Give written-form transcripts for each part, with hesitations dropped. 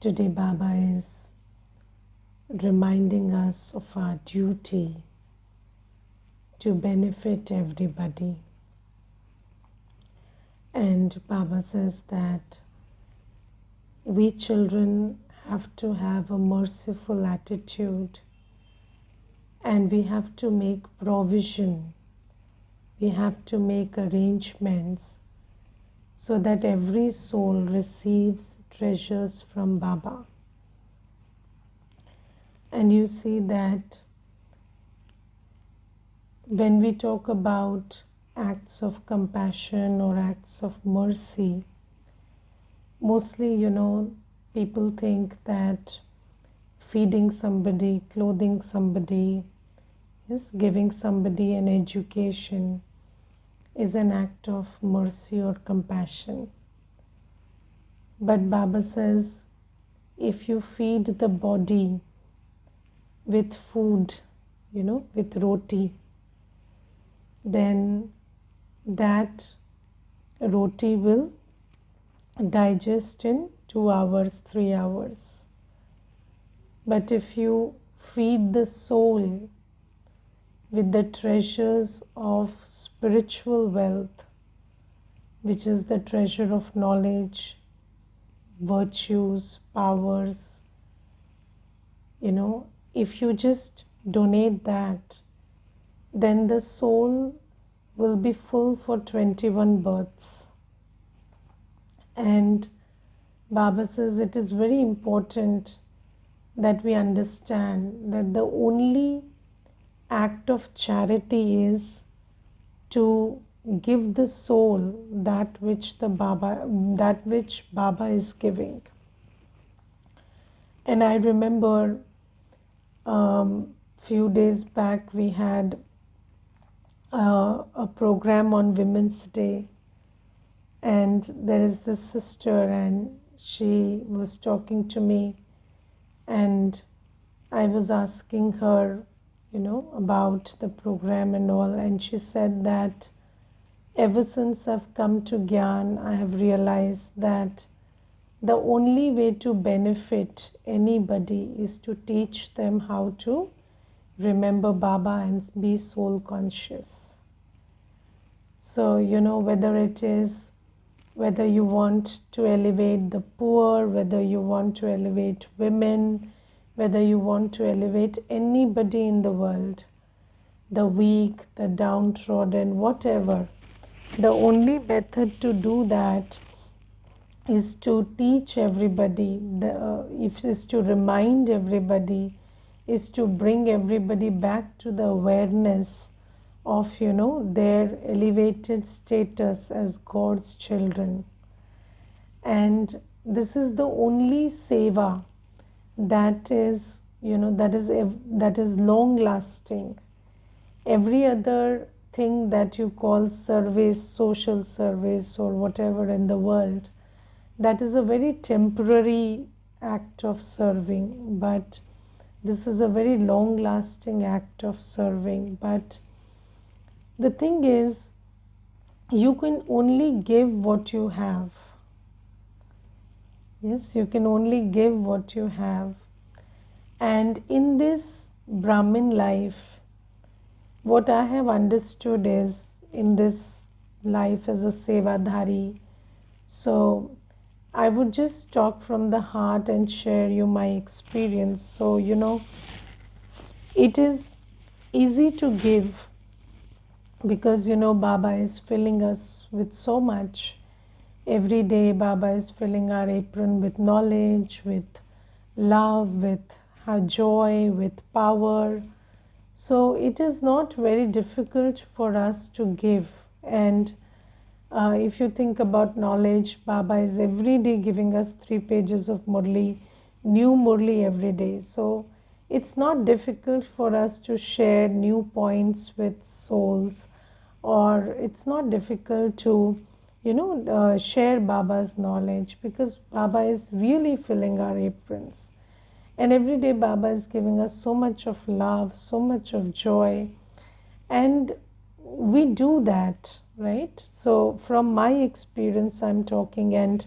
Today Baba is reminding us of our duty to benefit everybody. And Baba says that we children have to have a merciful attitude, and we have to make provision. We have to make arrangements so that every soul receives treasures from Baba. And you see that when we talk about acts of compassion or acts of mercy, mostly, people think that feeding somebody, clothing somebody, yes, giving somebody an education is an act of mercy or compassion. But Baba says, if you feed the body with food, with roti, then that roti will digest in 2 hours, 3 hours. But if you feed the soul with the treasures of spiritual wealth, which is the treasure of knowledge, virtues, powers, if you just donate that, then the soul will be full for 21 births. And Baba says it is very important that we understand that the only act of charity is to give the soul that which Baba is giving. And I remember few days back we had a program on Women's Day, and there is this sister and she was talking to me, and I was asking her about the program and all, and she said that ever since I've come to Gyan, I have realized that the only way to benefit anybody is to teach them how to remember Baba and be soul conscious. So, whether you want to elevate the poor, whether you want to elevate women, whether you want to elevate anybody in the world, the weak, the downtrodden, whatever, the only method to do that is to teach everybody, is to remind everybody, is to bring everybody back to the awareness of, their elevated status as God's children. And this is the only seva that is, that is long lasting. Every other thing that you call service, social service or whatever in the world, that is a very temporary act of serving, but this is a very long lasting act of serving. But the thing is, you can only give what you have. Yes, you can only give what you have. And in this Brahmin life, what I have understood is, in this life as a Sevadhari, so I would just talk from the heart and share you my experience. So, it is easy to give because, Baba is filling us with so much. Every day, Baba is filling our apron with knowledge, with love, with joy, with power. So, it is not very difficult for us to give. And if you think about knowledge, Baba is every day giving us 3 pages of murali, new murali every day. So it's not difficult for us to share new points with souls, or it's not difficult to, share Baba's knowledge, because Baba is really filling our aprons. And every day Baba is giving us so much of love, so much of joy. And we do that, right? So from my experience I'm talking, and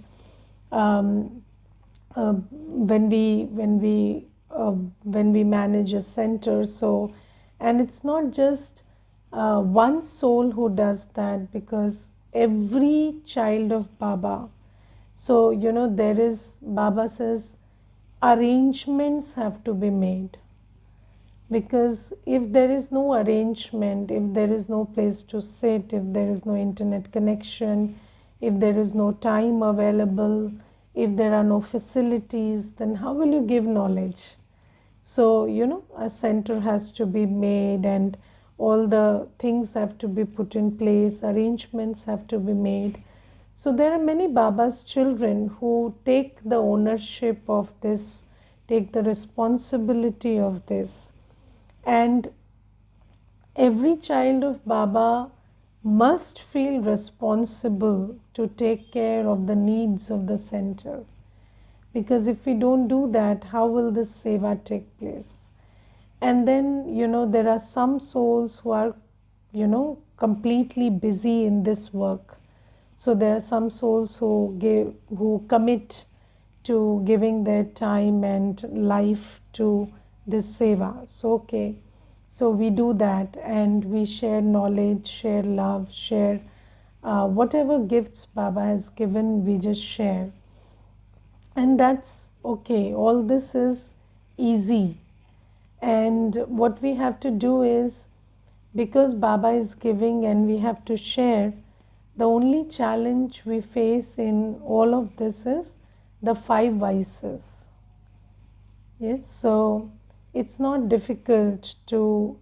when we manage a center. So, and it's not just one soul who does that, because every child of Baba. So there is, Baba says, arrangements have to be made, because if there is no arrangement, if there is no place to sit, if there is no internet connection, if there is no time available, if there are no facilities, then how will you give knowledge? So a center has to be made, and all the things have to be put in place, arrangements have to be made. So there are many Baba's children who take the ownership of this, take the responsibility of this. And every child of Baba must feel responsible to take care of the needs of the center. Because if we don't do that, how will this seva take place? And then, there are some souls who are, completely busy in this work. So there are some souls who commit to giving their time and life to this seva. So, okay. So we do that, and we share knowledge, share love, share whatever gifts Baba has given, we just share. And that's okay. All this is easy. And what we have to do is, because Baba is giving and we have to share, the only challenge we face in all of this is the 5 vices. Yes, so it's not difficult to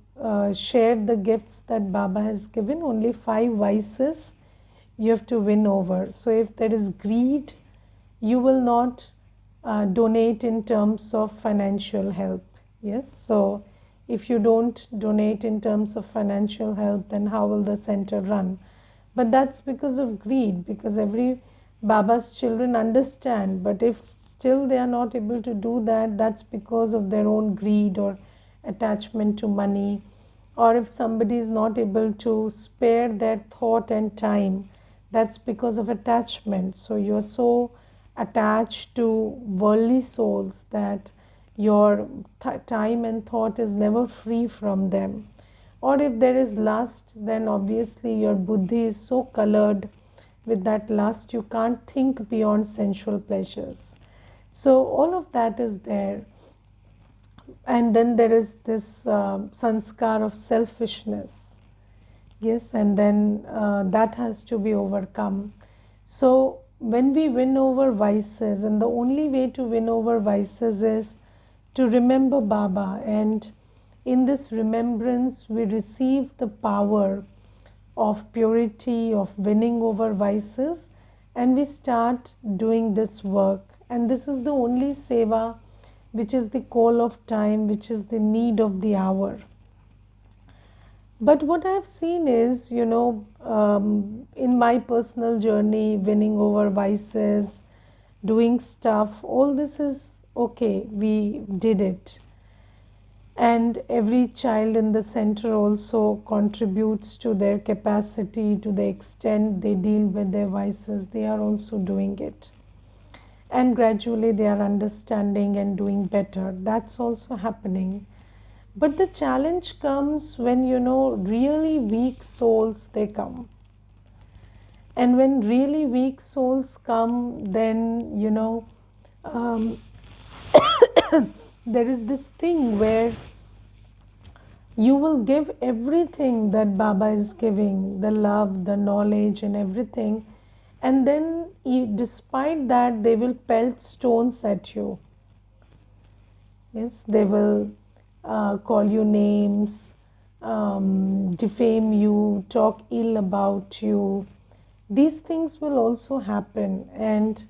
share the gifts that Baba has given. Only 5 vices you have to win over. So if there is greed, you will not donate in terms of financial help. Yes, so if you don't donate in terms of financial help, then how will the center run? But that's because of greed, because every Baba's children understand, but if still they are not able to do that, that's because of their own greed or attachment to money. Or if somebody is not able to spare their thought and time, that's because of attachment. So you're so attached to worldly souls that your time and thought is never free from them. Or if there is lust, then obviously your buddhi is so colored with that lust, you can't think beyond sensual pleasures. So all of that is there. And then there is this sanskar of selfishness. Yes, and then that has to be overcome. So when we win over vices, and the only way to win over vices is to remember Baba, and in this remembrance we receive the power of purity, of winning over vices, and we start doing this work. And this is the only seva which is the call of time, which is the need of the hour. But what I've seen is, in my personal journey, winning over vices, doing stuff, all this is okay, we did it. And every child in the center also contributes to their capacity, to the extent they deal with their vices, they are also doing it. And gradually they are understanding and doing better. That's also happening. But the challenge comes when, really weak souls, they come. And when really weak souls come, then, there is this thing where you will give everything that Baba is giving, the love, the knowledge and everything. And then despite that, they will pelt stones at you. Yes, they will call you names, defame you, talk ill about you. These things will also happen. And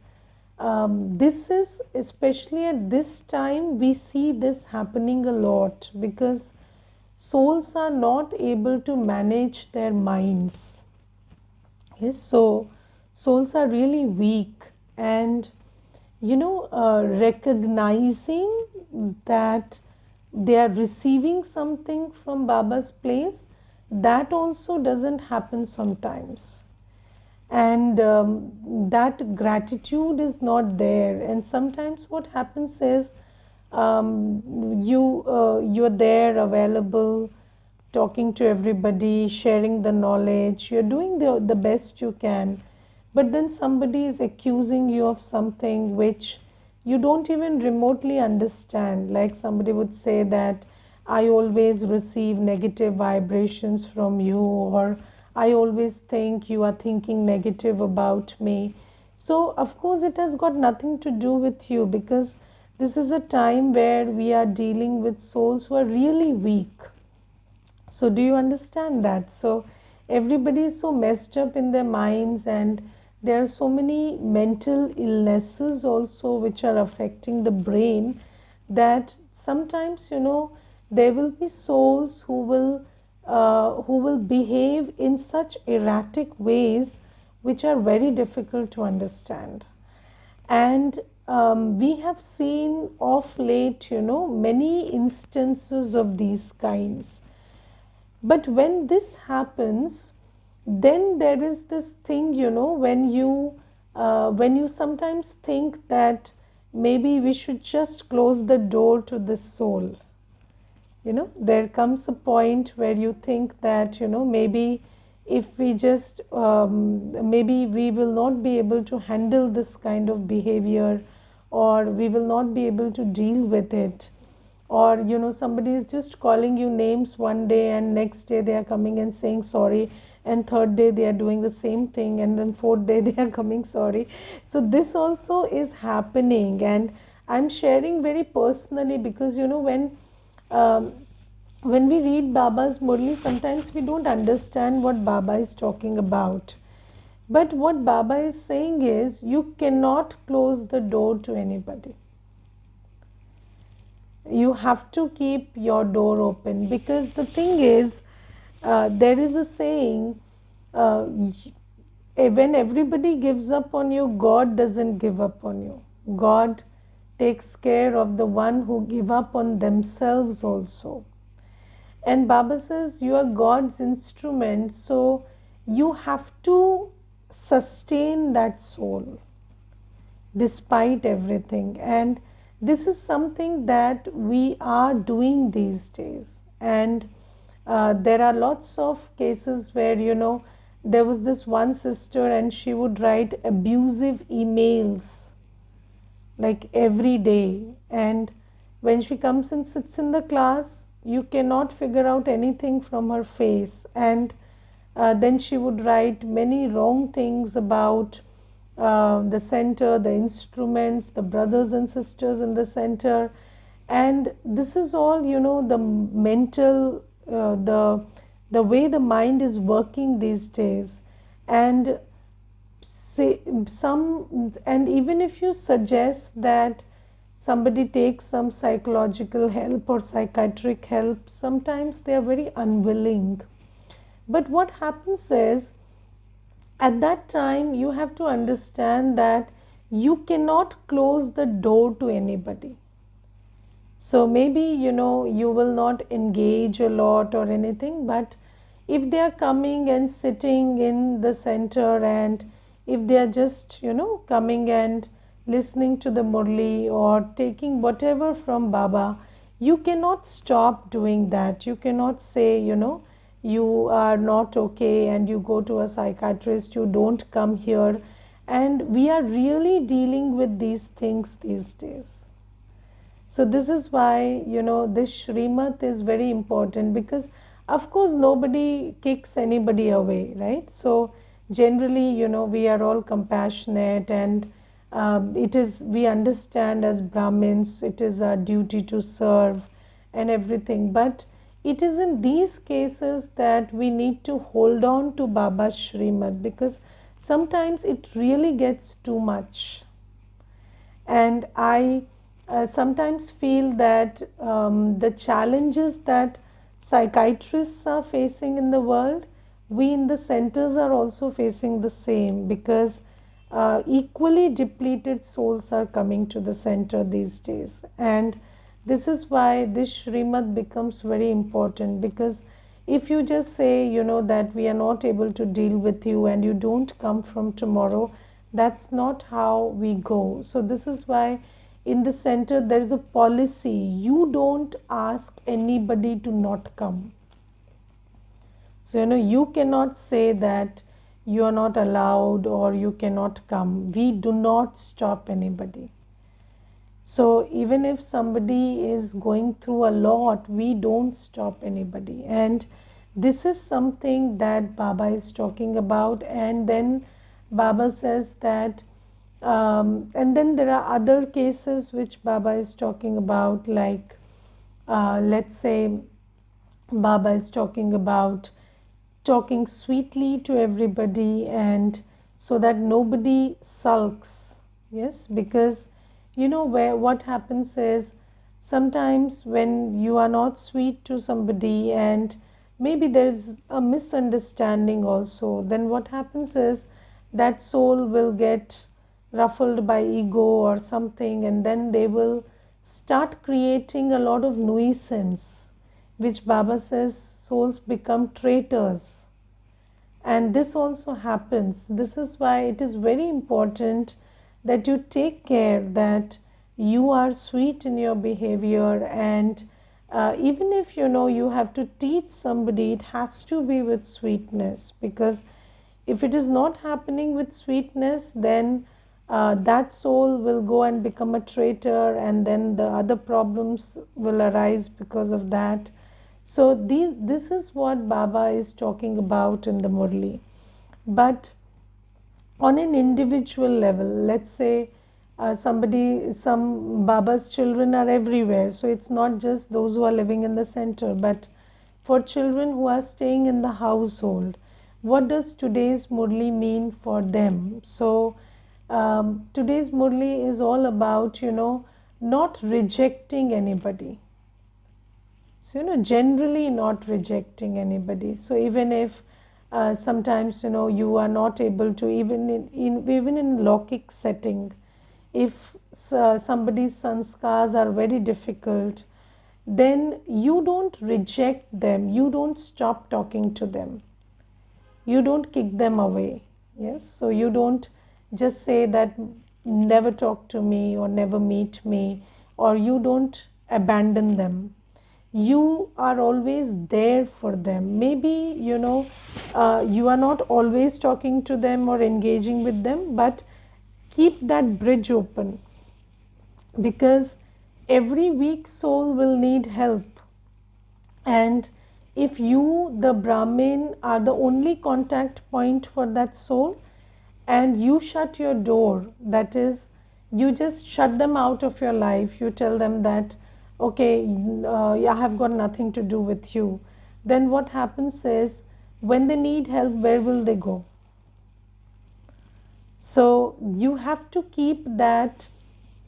this is, especially at this time, we see this happening a lot, because souls are not able to manage their minds. Yes, so souls are really weak, and recognizing that they are receiving something from Baba's place, that also doesn't happen sometimes. and that gratitude is not there. And sometimes what happens is, you're there, available, talking to everybody, sharing the knowledge, you're doing the best you can, but then somebody is accusing you of something which you don't even remotely understand. Like somebody would say that I always receive negative vibrations from you, or I always think you are thinking negative about me. So, of course, it has got nothing to do with you, because this is a time where we are dealing with souls who are really weak. So, do you understand that? So, everybody is so messed up in their minds, and there are so many mental illnesses also which are affecting the brain, that sometimes, there will be souls who will behave in such erratic ways which are very difficult to understand. And we have seen of late, many instances of these kinds. But when this happens, then there is this thing, when you sometimes think that maybe we should just close the door to this soul. There comes a point where you think that, maybe if we just, maybe we will not be able to handle this kind of behavior, or we will not be able to deal with it. Or, somebody is just calling you names one day, and next day they are coming and saying sorry, and third day they are doing the same thing, and then fourth day they are coming sorry. So this also is happening, and I'm sharing very personally, because um, when we read Baba's murali, sometimes we don't understand what Baba is talking about. But what Baba is saying is, you cannot close the door to anybody. You have to keep your door open, because the thing is, there is a saying, when everybody gives up on you, God doesn't give up on you. God takes care of the one who give up on themselves also. And Baba says you are God's instrument, so you have to sustain that soul despite everything. And this is something that we are doing these days. And there are lots of cases where, there was this one sister, and she would write abusive emails like every day. And when she comes and sits in the class, you cannot figure out anything from her face. And then she would write many wrong things about the center, the instruments, the brothers and sisters in the center. And this is all, the mental, the way the mind is working these days. And and even if you suggest that somebody takes some psychological help or psychiatric help, sometimes they are very unwilling. But what happens is, at that time, you have to understand that you cannot close the door to anybody. So maybe, you will not engage a lot or anything, but if they are coming and sitting in the center, and if they are just, coming and listening to the murali or taking whatever from Baba, you cannot stop doing that. You cannot say, you are not okay and you go to a psychiatrist, you don't come here. And we are really dealing with these things these days. So this is why, this Shrimat is very important, because of course nobody kicks anybody away, right? So generally, we are all compassionate, and we understand as Brahmins, it is our duty to serve and everything. But it is in these cases that we need to hold on to Baba's Shrimat, because sometimes it really gets too much. And I sometimes feel that the challenges that psychiatrists are facing in the world, we in the centers are also facing the same, because equally depleted souls are coming to the center these days. And this is why this Shrimat becomes very important, because if you just say, that we are not able to deal with you and you don't come from tomorrow, that's not how we go. So this is why in the center there is a policy. You don't ask anybody to not come. So, you cannot say that you are not allowed or you cannot come. We do not stop anybody. So, even if somebody is going through a lot, we don't stop anybody. And this is something that Baba is talking about. And then Baba says that, and then there are other cases which Baba is talking about, like, let's say, Baba is talking about talking sweetly to everybody, and so that nobody sulks. Yes, because what happens is, sometimes when you are not sweet to somebody and maybe there's a misunderstanding also, then what happens is that soul will get ruffled by ego or something, and then they will start creating a lot of nuisance, which Baba says souls become traitors. And this also happens. This is why it is very important that you take care that you are sweet in your behavior. And even if you have to teach somebody, it has to be with sweetness, because if it is not happening with sweetness, then that soul will go and become a traitor, and then the other problems will arise because of that. So this is what Baba is talking about in the Murali. But on an individual level, let's say some Baba's children are everywhere. So it's not just those who are living in the center, but for children who are staying in the household, what does today's Murali mean for them? So today's Murali is all about, not rejecting anybody. So, generally not rejecting anybody. So even if sometimes, you are not able to, even in Lokik setting, if somebody's sanskars are very difficult, then you don't reject them. You don't stop talking to them. You don't kick them away. Yes. So you don't just say that never talk to me or never meet me, or you don't abandon them. You are always there for them. Maybe you are not always talking to them or engaging with them, but keep that bridge open, because every weak soul will need help. And if you, the Brahmin, are the only contact point for that soul, and you shut your door, that is, you just shut them out of your life, you tell them that, okay, I have got nothing to do with you, then what happens is, when they need help, where will they go? So you have to keep that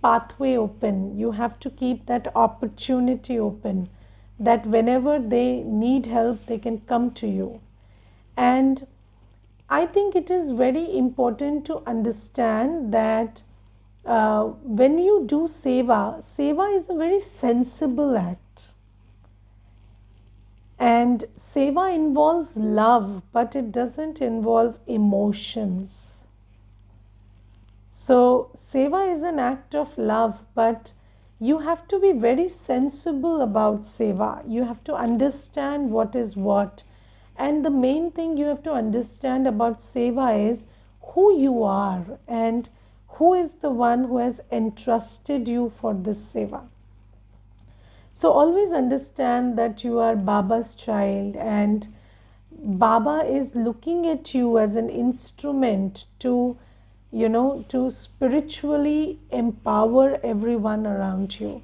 pathway open. You have to keep that opportunity open, that whenever they need help, they can come to you. And I think it is very important to understand that when you do Seva, Seva is a very sensible act. And Seva involves love, but it doesn't involve emotions. So Seva is an act of love, but you have to be very sensible about Seva. You have to understand what is what. And the main thing you have to understand about Seva is who you are and who is the one who has entrusted you for this Seva. So always understand that you are Baba's child, and Baba is looking at you as an instrument to, to spiritually empower everyone around you.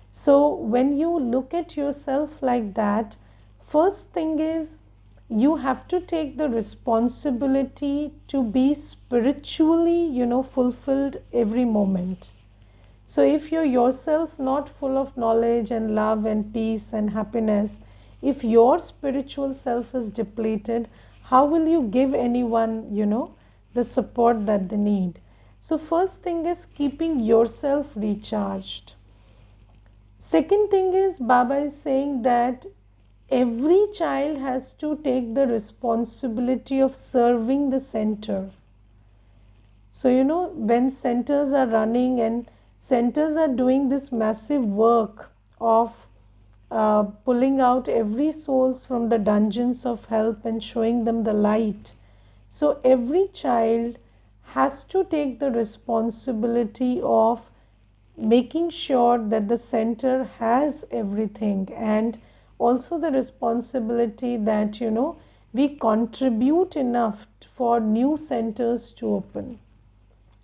So when you look at yourself like that, first thing is, you have to take the responsibility to be spiritually, fulfilled every moment. So if you're yourself not full of knowledge and love and peace and happiness, if your spiritual self is depleted, how will you give anyone, the support that they need? So first thing is keeping yourself recharged. Second thing is, Baba is saying that every child has to take the responsibility of serving the center. So, when centers are running and centers are doing this massive work of pulling out every souls from the dungeons of help and showing them the light. So every child has to take the responsibility of making sure that the center has everything, and also the responsibility that we contribute enough for new centers to open,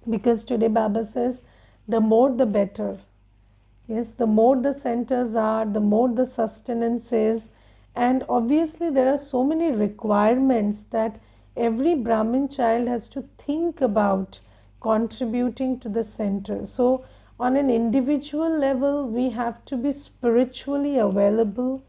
because today Baba says the more the better. Yes, the more the centers are, the more the sustenance is, and obviously there are so many requirements that every Brahmin child has to think about contributing to the center. So on an individual level, we have to be spiritually available.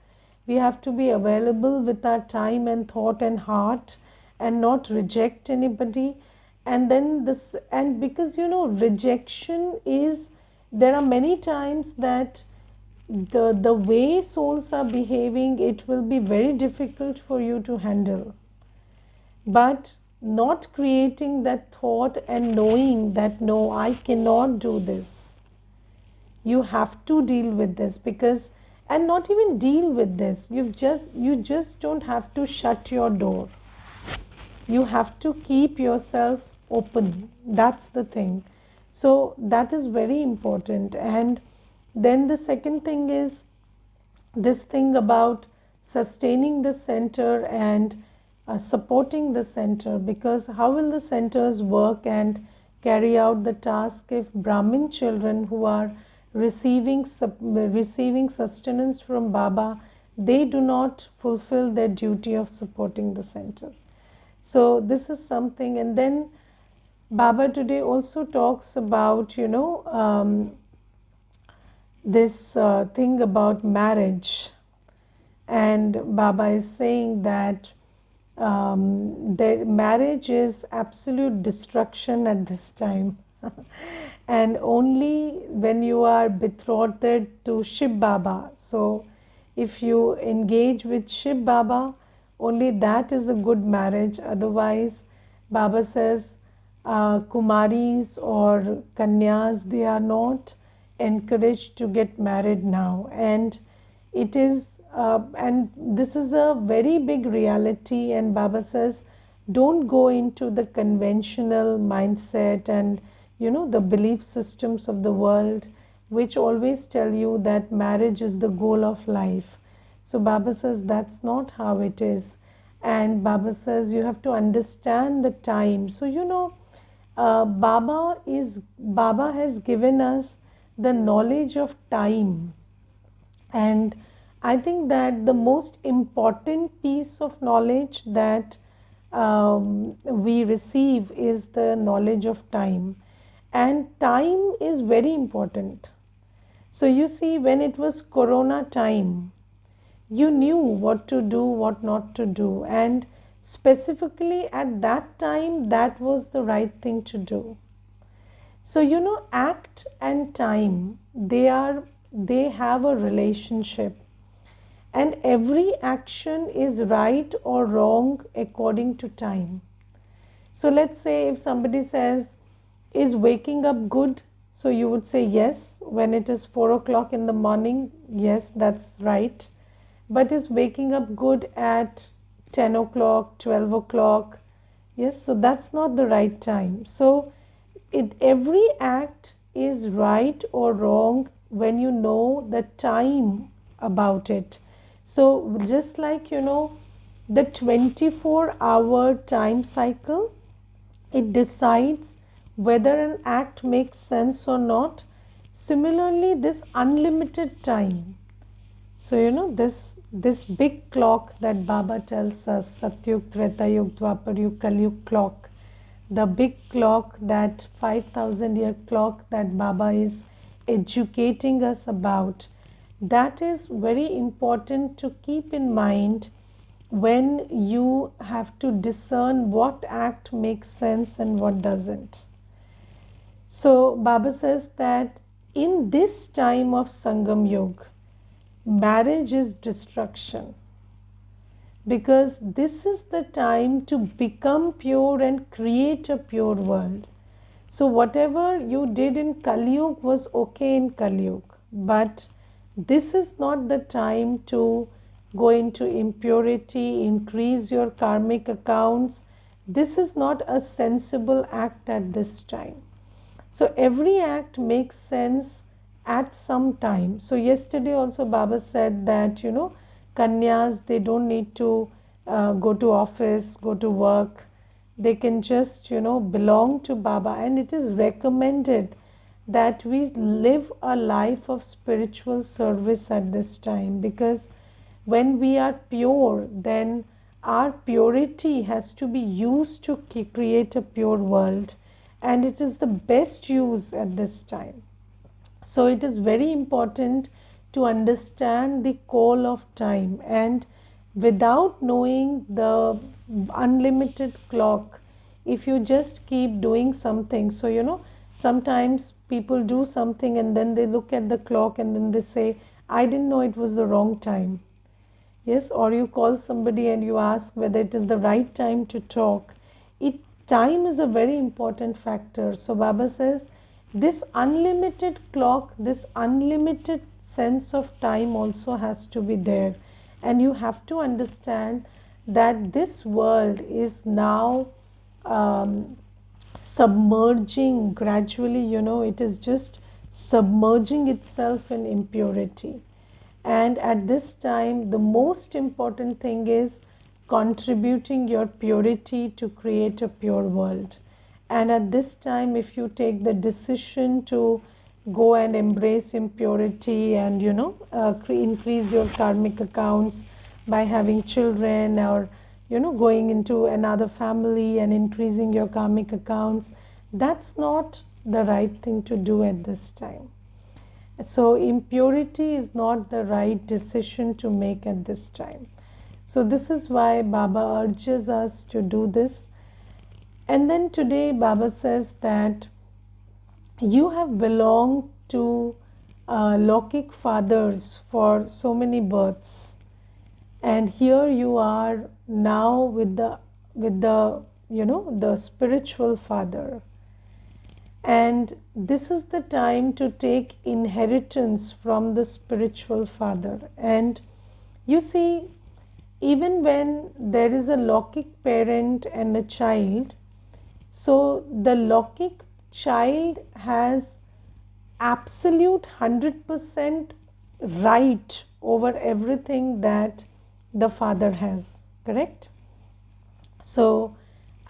We have to be available with our time and thought and heart, and not reject anybody. And then this, and because rejection is, there are many times that the way souls are behaving, it will be very difficult for you to handle. But not creating that thought and knowing that no, I cannot do this. You have to deal with this, because, and not even deal with this, you just don't have to shut your door. You have to keep yourself open. That's the thing. So that is very important. And then the second thing is this thing about sustaining the center and supporting the center, because how will the centers work and carry out the task if Brahmin children who are receiving sustenance from Baba, they do not fulfill their duty of supporting the center? So this is something. And then Baba today also talks about this thing about marriage, and Baba is saying that marriage is absolute destruction at this time. And only when you are betrothed to Shiv Baba, so if you engage with Shiv Baba, only that is a good marriage. Otherwise, Baba says Kumaris or Kanyas, they are not encouraged to get married now. And it is and this is a very big reality, and Baba says don't go into the conventional mindset and the belief systems of the world, which always tell you that marriage is the goal of life. So Baba says that's not how it is. And Baba says you have to understand the time. So Baba has given us the knowledge of time, and I think that the most important piece of knowledge that we receive is the knowledge of time, and time is very important. So you see, when it was Corona time, you knew what to do, what not to do, and specifically at that time, that was the right thing to do. So act and time, they have a relationship, and every action is right or wrong according to time. So let's say if somebody says, is waking up good? So you would say yes, when it is 4 o'clock in the morning, yes, that's right. But is waking up good at 10 o'clock, 12 o'clock? Yes, so that's not the right time. So every act is right or wrong when you know the time about it. So just like the 24-hour time cycle, it decides whether an act makes sense or not. Similarly, this unlimited time. So this big clock that Baba tells us, Satyug, Treta Yug, Dwapar Yug, Kali Yug clock, the big clock, that 5,000-year clock that Baba is educating us about, that is very important to keep in mind when you have to discern what act makes sense and what doesn't. So Baba says that in this time of Sangam Yuga, marriage is destruction. because this is the time to become pure and create a pure world. So whatever you did in Kali Yuga was okay in Kali Yuga, but this is not the time to go into impurity, increase your karmic accounts. This is not a sensible act at this time. So every act makes sense at some time. So yesterday also Baba said that, Kanyas, they don't need to go to office, go to work. They can just, belong to Baba. And it is recommended that we live a life of spiritual service at this time, because when we are pure, then our purity has to be used to create a pure world, and it is the best use at this time. So it is very important to understand the call of time, and without knowing the unlimited clock, if you just keep doing something, so sometimes people do something and then they look at the clock and then they say, I didn't know it was the wrong time. Yes, or you call somebody and you ask whether it is the right time to talk. Time is a very important factor. So Baba says this unlimited clock, this unlimited sense of time also has to be there. And you have to understand that this world is now submerging gradually, it is just submerging itself in impurity. And at this time, the most important thing is contributing your purity to create a pure world. And at this time, if you take the decision to go and embrace impurity and increase your karmic accounts by having children, or going into another family and increasing your karmic accounts, that's not the right thing to do at this time. So impurity is not the right decision to make at this time. So this is why Baba urges us to do this. And then today Baba says that you have belonged to Lokik fathers for so many births, and here you are now with the spiritual father. And this is the time to take inheritance from the spiritual father. And you see, even when there is a Lokik parent and a child, so the Lokik child has absolute 100% right over everything that the father has, correct? So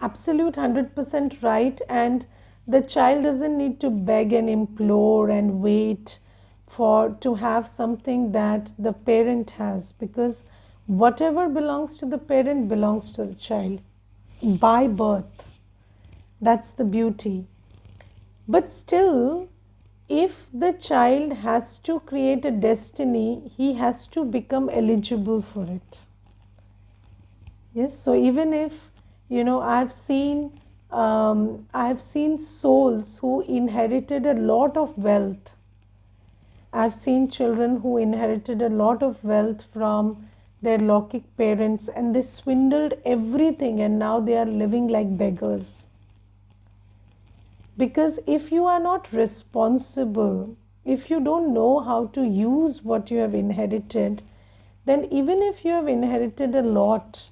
absolute 100% right, and the child doesn't need to beg and implore and wait to have something that the parent has, because whatever belongs to the parent belongs to the child by birth. That's the beauty. But still, if the child has to create a destiny, he has to become eligible for it. Yes, so even if, I've seen souls who inherited a lot of wealth. I've seen children who inherited a lot of wealth from their Lokik parents, and they swindled everything, and now they are living like beggars. Because if you are not responsible, if you don't know how to use what you have inherited, then even if you have inherited a lot,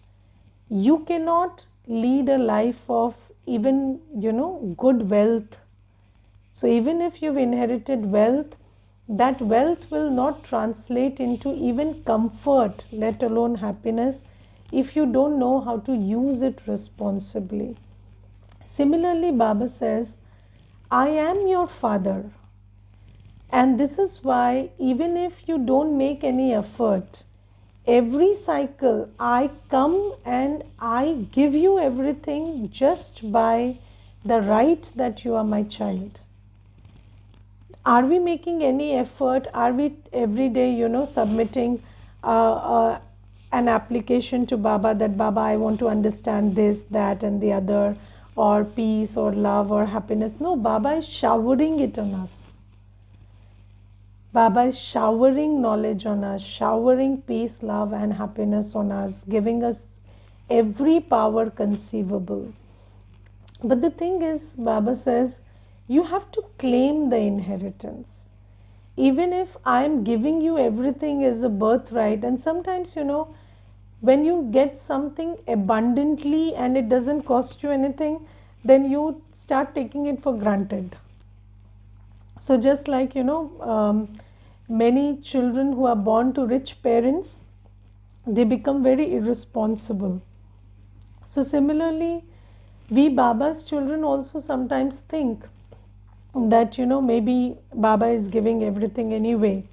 you cannot lead a life of even, good wealth. So even if you've inherited wealth, that wealth will not translate into even comfort, let alone happiness, if you don't know how to use it responsibly. Similarly, Baba says, I am your father. And this is why even if you don't make any effort, every cycle I come and I give you everything just by the right that you are my child. Are we making any effort? Are we every day, submitting an application to Baba that Baba, I want to understand this, that and the other, or peace or love or happiness? No, Baba is showering it on us. Baba is showering knowledge on us, showering peace, love, and happiness on us, giving us every power conceivable. But the thing is, Baba says, you have to claim the inheritance. Even if I'm giving you everything as a birthright, and sometimes, when you get something abundantly and it doesn't cost you anything, then you start taking it for granted. So just like, many children who are born to rich parents, they become very irresponsible. So similarly, we Baba's children also sometimes think that, maybe Baba is giving everything anyway,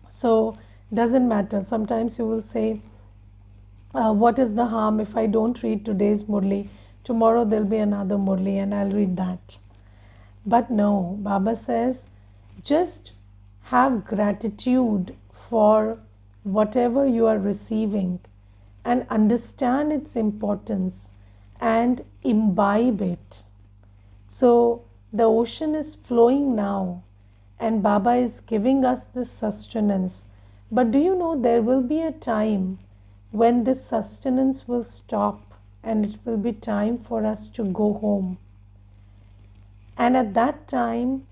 so doesn't matter. Sometimes you will say, what is the harm if I don't read today's murali? Tomorrow there'll be another murali and I'll read that. But no, Baba says, just have gratitude for whatever you are receiving and understand its importance and imbibe it. So the ocean is flowing now and Baba is giving us this sustenance. But do you know there will be a time when this sustenance will stop and it will be time for us to go home. And at that time,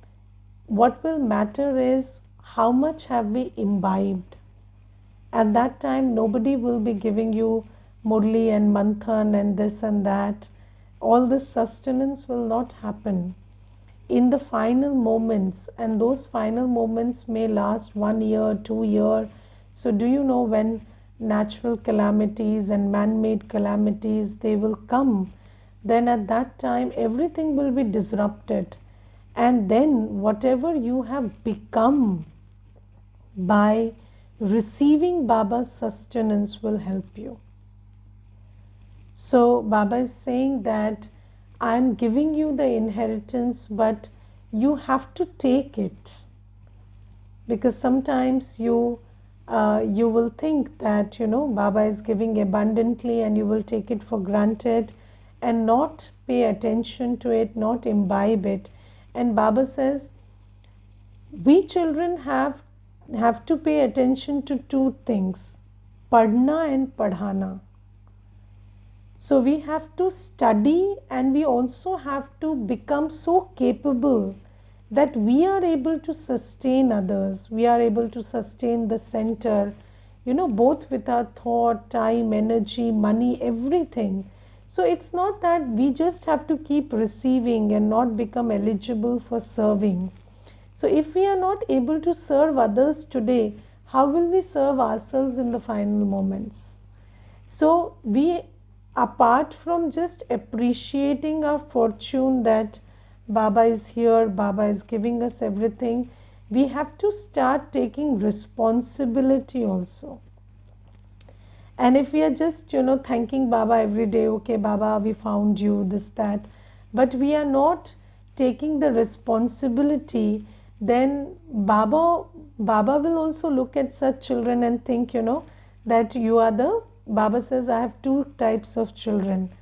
what will matter is how much have we imbibed. At that time, nobody will be giving you murli and manthan and this and that. All this sustenance will not happen. In the final moments, and those final moments may last 1 year, 2 years. So do you know when natural calamities and man-made calamities, they will come, then at that time everything will be disrupted, and then whatever you have become by receiving Baba's sustenance will help you. So Baba is saying that I am giving you the inheritance, but you have to take it, because sometimes you will think that, Baba is giving abundantly and you will take it for granted and not pay attention to it, not imbibe it. And Baba says, we children have to pay attention to two things, padhna and padhana. So we have to study and we also have to become so capable that we are able to sustain others, we are able to sustain the center, both with our thought, time, energy, money, everything. So it's not that we just have to keep receiving and not become eligible for serving. So if we are not able to serve others today, how will we serve ourselves in the final moments? So we, apart from just appreciating our fortune that Baba is here, Baba is giving us everything, we have to start taking responsibility also. And if we are just, thanking Baba every day, okay, Baba, we found you, this, that, but we are not taking the responsibility, then Baba will also look at such children and think, that you are the, Baba says, I have two types of children,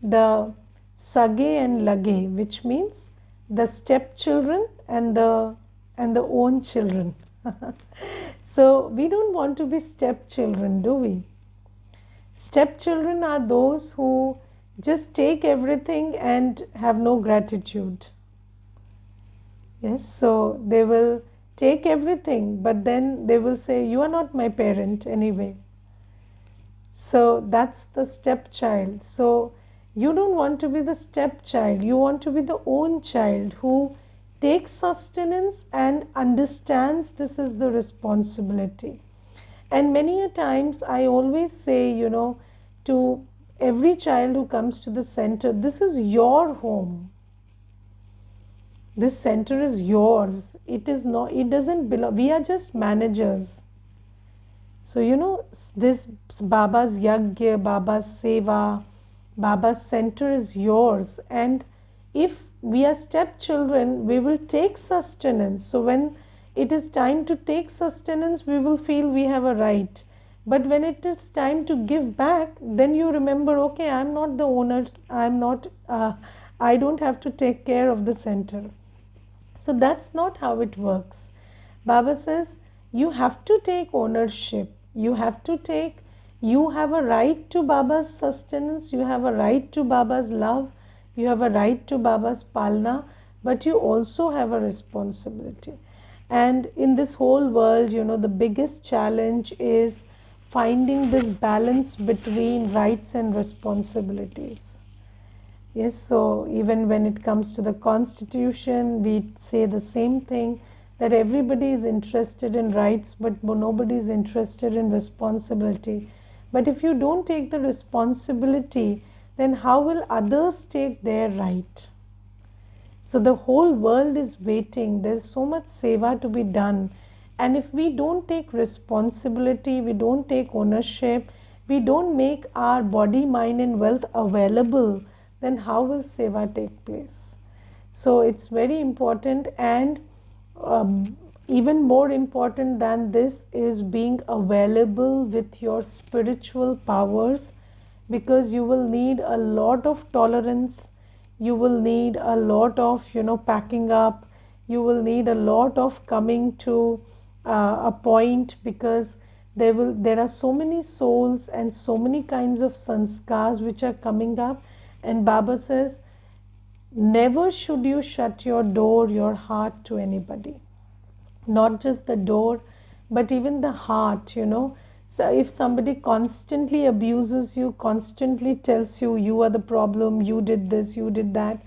the sage and lage, which means the stepchildren and the own children. So we don't want to be stepchildren, do we? Stepchildren are those who just take everything and have no gratitude. Yes, so they will take everything, but then they will say, you are not my parent anyway. So that's the stepchild. So you don't want to be the stepchild, you want to be the own child who takes sustenance and understands this is the responsibility. And many a times I always say, to every child who comes to the center, this is your home. This center is yours. It is not, it doesn't belong, we are just managers. So, this Baba's yagya, Baba's seva, Baba's center is yours. And if we are stepchildren, we will take sustenance. So when it is time to take sustenance, we will feel we have a right. But when it is time to give back, then you remember, okay, I'm not the owner, I don't have to take care of the center. So that's not how it works. Baba says you have to take ownership. You have a right to Baba's sustenance, you have a right to Baba's love, you have a right to Baba's palna, but you also have a responsibility. And in this whole world, the biggest challenge is finding this balance between rights and responsibilities. Yes, so even when it comes to the constitution, we say the same thing, that everybody is interested in rights, but nobody is interested in responsibility. But if you don't take the responsibility, then how will others take their right? So the whole world is waiting. There's so much seva to be done. And if we don't take responsibility, we don't take ownership, we don't make our body, mind, and wealth available, then how will seva take place? So it's very important, and even more important than this is being available with your spiritual powers, because you will need a lot of tolerance, you will need a lot of packing up, you will need a lot of coming to a point, because there are so many souls and so many kinds of sanskars which are coming up. And Baba says, never should you shut your door, your heart, to anybody. Not just the door, but even the heart. So if somebody constantly abuses you, constantly tells you, you are the problem, you did this, you did that,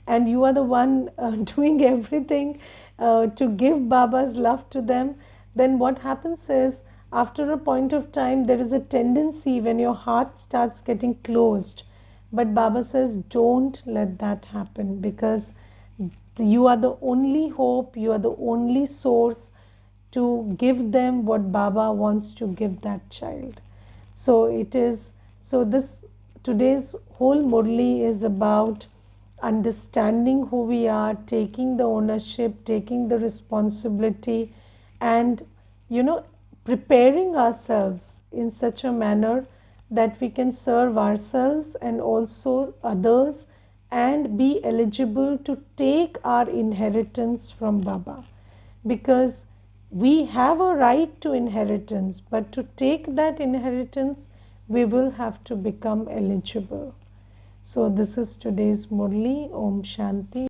and you are the one doing everything to give Baba's love to them, then what happens is, after a point of time, there is a tendency when your heart starts getting closed. But Baba says, don't let that happen, because you are the only hope, you are the only source to give them what Baba wants to give that child. So this today's whole murali is about understanding who we are, taking the ownership, taking the responsibility, and preparing ourselves in such a manner that we can serve ourselves and also others, and be eligible to take our inheritance from Baba. Because we have a right to inheritance, but to take that inheritance, we will have to become eligible. So this is today's murali. Om Shanti.